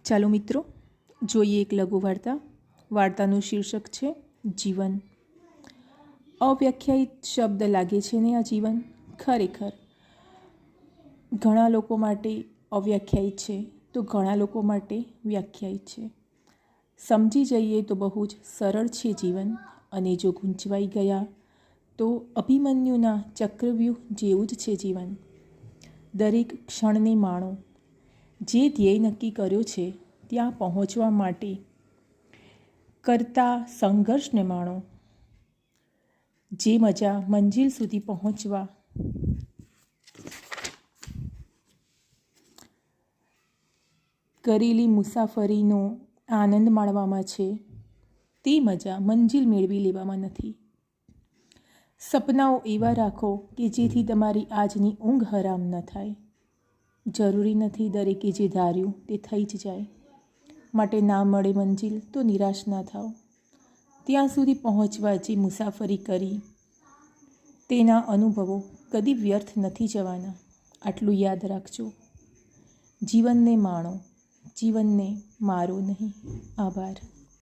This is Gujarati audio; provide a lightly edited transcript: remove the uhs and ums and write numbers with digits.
ચાલો મિત્રો, જોઈએ એક લઘુ વાર્તા. વાર્તાનું શીર્ષક છે જીવન. અવ્યાખ્યાયિત શબ્દ લાગે છે ને આ જીવન? ખરેખર ઘણા લોકો માટે અવ્યાખ્યાયિત છે તો ઘણા લોકો માટે વ્યાખ્યાયિત છે. સમજી જઈએ તો બહુ જ સરળ છે જીવન, અને જો ગૂંચવાઈ ગયા તો અભિમન્યુના ચક્રવ્યૂહ જેવું જ છે જીવન. દરેક ક્ષણને માણો. જે ધ્યેય નક્કી કર્યો છે ત્યાં પહોંચવા માટે કરતા સંઘર્ષને માણો. જે મજા મંજિલ સુધી પહોંચવા કરેલી મુસાફરીનો આનંદ માણવામાં છે, તે મજા મંજિલ મેળવી લેવામાં નથી. સપનાઓ એવા રાખો કે જેથી તમારી આજની ઊંઘ હરામ ન થાય. જરૂરી નથી દરેકે જે ધાર્યું તે થઈ જ જાય. માટે ના મળે મંજિલ તો નિરાશ ના થાઓ. ત્યાં સુધી પહોંચવા જે મુસાફરી કરી તેના અનુભવો કદી વ્યર્થ નથી જવાના. આટલું યાદ રાખજો. જીવનને માણો, જીવનને મારો નહીં. આભાર.